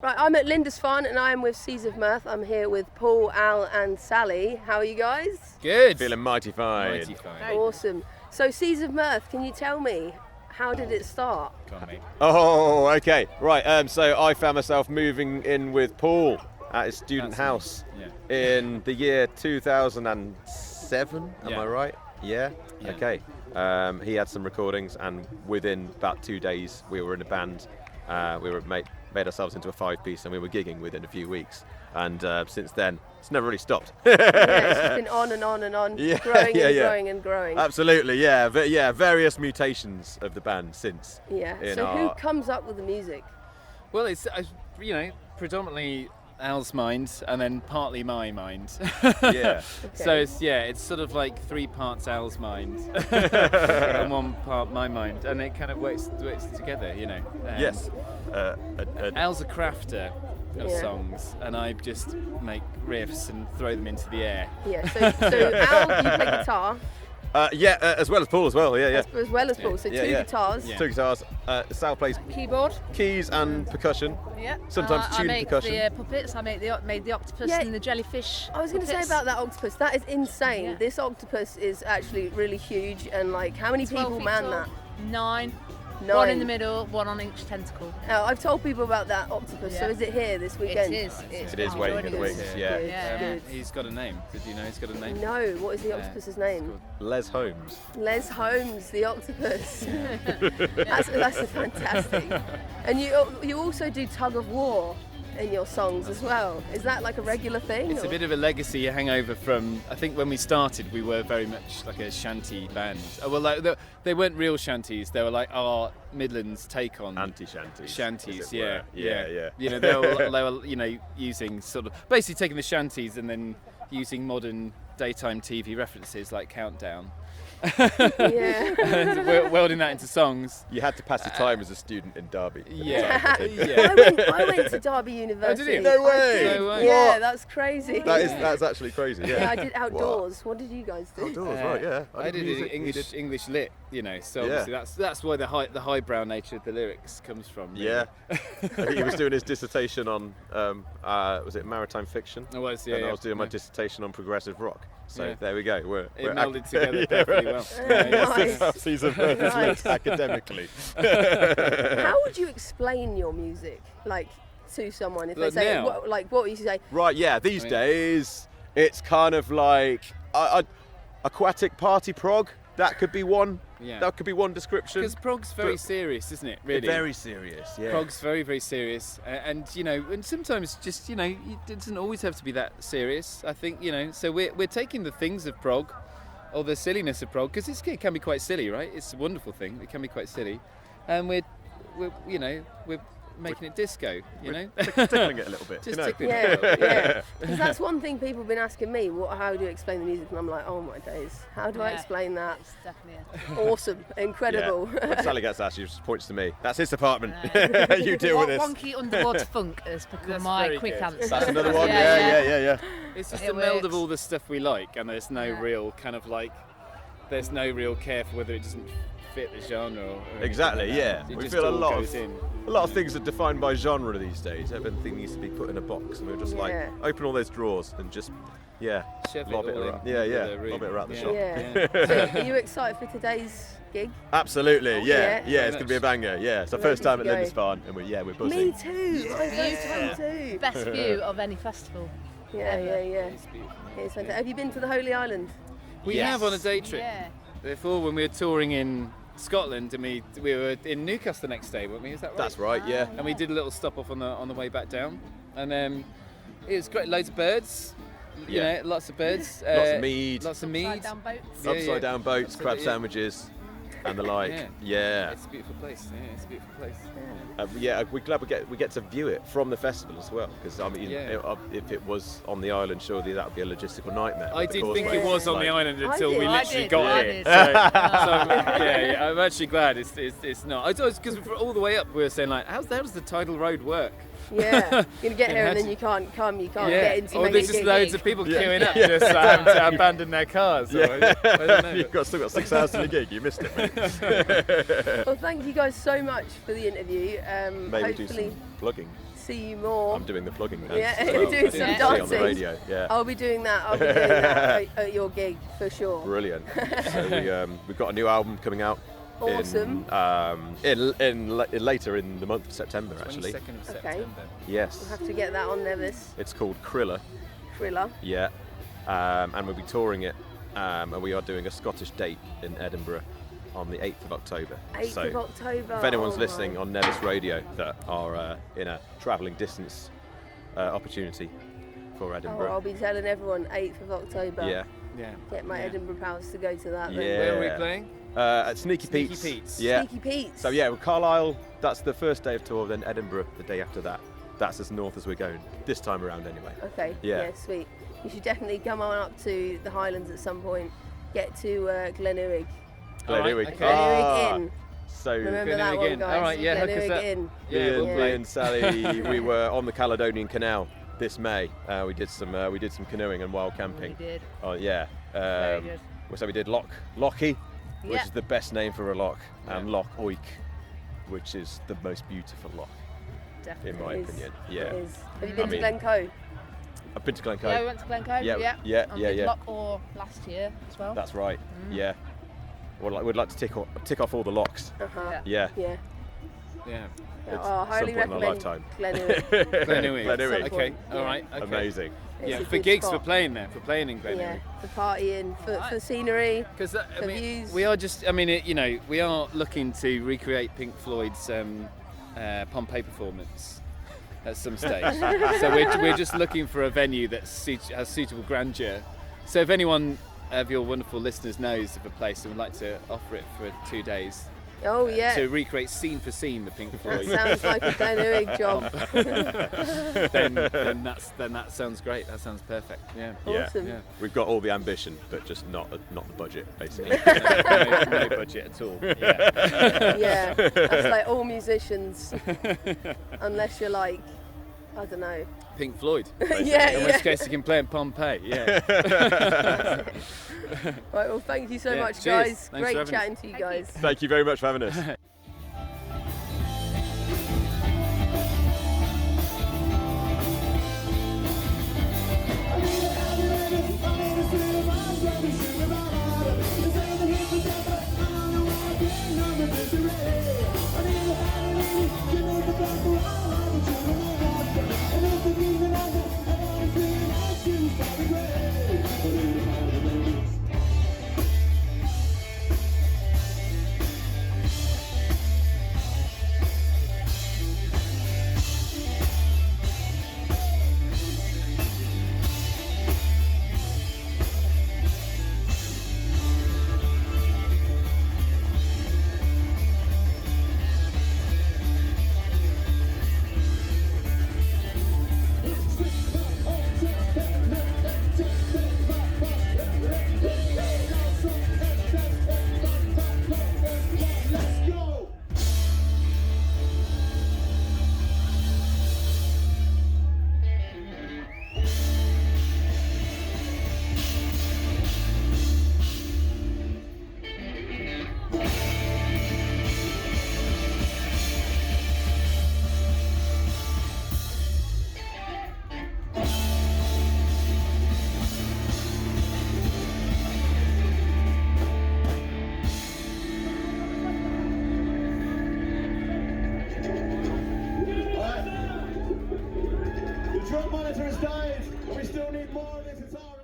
Right, I'm at Lindisfarne and I am with Seas of Mirth. I'm here with Paul, Al and Sally. How are you guys? Good. Feeling mighty fine. Awesome. So Seas of Mirth, can you tell me, how did it start? Come on, mate. Oh, okay. Right, so I found myself moving in with Paul at his student house in the year 2007, am I right? Yeah? Okay. He had some recordings and within about 2 days we were in a band. We were made ourselves into a 5-piece and we were gigging within a few weeks. And since then, it's never really stopped. It's just been on and on and on, growing and growing. Absolutely, yeah. Various mutations of the band since. Yeah. So who comes up with the music? Well, it's predominantly Al's mind and then partly my mind. Yeah. So it's sort of like 3 parts Al's mind and 1 part my mind, and it kind of works together, you know. Yes. Al's a crafter of songs, and I just make riffs and throw them into the air. Yeah. So Al, you play guitar. As well as Paul as well. Yeah. As well as Paul. So 2 guitars. Yeah. 2 guitars. Sal plays keyboard, keys and percussion. Yeah. Sometimes tuned percussion. I make the puppets. I made the octopus and the jellyfish. I was going to say about that octopus. That is insane. Yeah. This octopus is actually really huge, and like, how many people man tall. that? 9. 9. 1 in the middle, 1 on each tentacle. Now, I've told people about that octopus. So is it here this weekend? It is waiting in the wings. Yeah. Good. He's got a name. Did you know he's got a name? No. What is the octopus's name? Les Holmes. Les Holmes, the octopus. That's fantastic. And you also do tug of war in your songs as well. Is that like a regular thing? It's a bit of a legacy, a hangover from, I think when we started we were very much like a shanty band. They weren't real shanties, they were like our Midlands take on anti-shanties. Shanties, yeah. You know, they were using sort of basically taking the shanties and then using modern daytime TV references like Countdown. And welding that into songs. You had to pass your time as a student in Derby. I went to Derby University. Oh, did you? No way. Yeah, that's crazy. That's actually crazy. Yeah. I did outdoors. What did you guys do? Outdoors, right? Yeah. I did English lit. You know, so obviously that's why the highbrow nature of the lyrics comes from. Really. Yeah. I think he was doing his dissertation on was it maritime fiction? I was. And I was doing my dissertation on progressive rock. So there we go. It melded together perfectly well. Nice. How Seas of Mirth is linked academically. How would you explain your music, like, to someone if they say, what would you say? Right. Yeah. These days, it's kind of like aquatic party prog. That could be one. Yeah. That could be one description. Because prog's very serious, isn't it? Really. Very serious. Yeah. Prog's very, very serious, and and sometimes just it doesn't always have to be that serious. I think so we're taking the things of prog, or the silliness of prog, because it can be quite silly, right? It's a wonderful thing. It can be quite silly, and we're making it disco, tickling it a little bit. Just tickling it a little bit. Yeah. Because that's one thing people have been asking me. How do you explain the music? And I'm like, oh my days, how do I explain that? It's definitely awesome, incredible. Yeah. When Sally gets asked, she just points to me. That's his department. You deal with this. Wonky underwater funk has become my quick answer. That's another one. Yeah. It's just a meld of all the stuff we like, and there's no real kind of like, there's no real care for whether it doesn't fit the genre or exactly. Like we feel a lot of things are defined by genre these days. Everything needs to be put in a box, and we're just like open all those drawers and just lob it around. Lob it around the shop. So are you excited for today's gig? Absolutely. It's going to be a banger. Yeah, it's our first time at Lindisfarne, and we're buzzing. Me too. My first time too. Best view of any festival. Yeah. It's fantastic. Have you been to the Holy Island? We have on a day trip. Yeah. Before, when we were touring in Scotland, and we were in Newcastle the next day, weren't we? Is that right? That's right. Yeah. And we did a little stop off on the way back down, and it was great. Loads of birds. Lots of birds. Lots of mead. Upside down boats, crab sandwiches, and the like. Yeah. It's a beautiful place. We're glad we get to view it from the festival as well, because if it was on the island, surely that would be a logistical nightmare. I did think it was on the island until we literally got here. I'm actually glad it's not. Because all the way up we were saying like, how does the tidal road work? Yeah, you're gonna get here and then you can't get into. Or there's just loads of people queuing up just having to abandon their cars. I don't know. You've still got 6 hours to the gig. You missed it, mate. Well, thank you guys so much for the interview. Maybe do some vlogging. see you more. I'm doing the plugging dance. Yeah, as you're well. doing I some didn't see on the dancing. radio. Yeah. I'll be doing that. At your gig for sure. Brilliant. So we've got a new album coming out. Awesome. In later in the month of September, actually. 22nd of Okay. September. Yes. We'll have to get that on Nevis. It's called Krilla. Thriller. Yeah. And we'll be touring it. And we are doing a Scottish date in Edinburgh on the 8th of October. 8th of October. If anyone's Oh, listening my. on Nevis Radio that are in a travelling distance opportunity for Oh, Edinburgh. I'll be telling everyone 8th of October. Yeah. Yeah. Get my Yeah. Edinburgh pals to go to that. Yeah. Then. Where are we playing? At Sneaky Sneaky Pete's. Pete's. Yeah. Sneaky Pete's. So yeah, with Carlisle, that's the first day of tour, then Edinburgh the day after that. That's as north as we're going, this time around anyway. Okay. Yeah. Sweet. You should definitely come on up to the Highlands at some point. Get to Glenurrig. Glenurrig. okay. Glenurrig Inn. So Remember that Glenurrig one, Inn. guys? All right, yeah, hook us Glenurrig up. Inn. Yeah, me, we'll and, play. me and Sally, we were on the Caledonian Canal this May. We did some canoeing and wild camping. We did. Oh yeah. Very good. So we did Lochie, which Yeah. is the best name for a loch, and Loch Oik, which is the most beautiful loch, Definitely. in my It is. opinion. It Yeah. is. Have you been I to mean- Glencoe? I've been to Glencoe. Yeah, we went to Glencoe. Yeah, Yeah. yeah, And yeah, we did yeah. Loch Orr last year as well. That's right. Yeah. We'd like to tick off all the locks. Uh-huh. Yeah. Yeah. Yeah. It's Oh, I some highly point in our recommend lifetime. Glenurrig. Glenurrig. Glenurrig. Okay. Yeah. All right. Okay. Amazing. It's Yeah, a for good gigs, spot. for playing there, for playing in Yeah, Glenurrig. for partying, for scenery. Because I For mean, views. we are just. I mean, we are looking to recreate Pink Floyd's Pompeii performance at some stage. So we're just looking for a venue that has suitable grandeur. So if anyone of your wonderful listeners knows of a place and would like to offer it for 2 days Oh yeah. to recreate scene for scene the Pink That Floyd, sounds like a Glenurrig job. then that sounds great. That sounds perfect. Yeah. Awesome. Yeah. We've got all the ambition, but just not the budget, basically. No budget at all. Yeah. Yeah, that's like all musicians, unless you're like, I don't know. Pink Floyd. Yeah, In yeah. which case you can play in Pompeii. Yeah. Right, well, thank you so Yeah, much, cheers. guys. Thanks for Great having chatting to you Thank you. guys. Thank you very much for having us. The drum monitor has died, but we still need more of this. It's all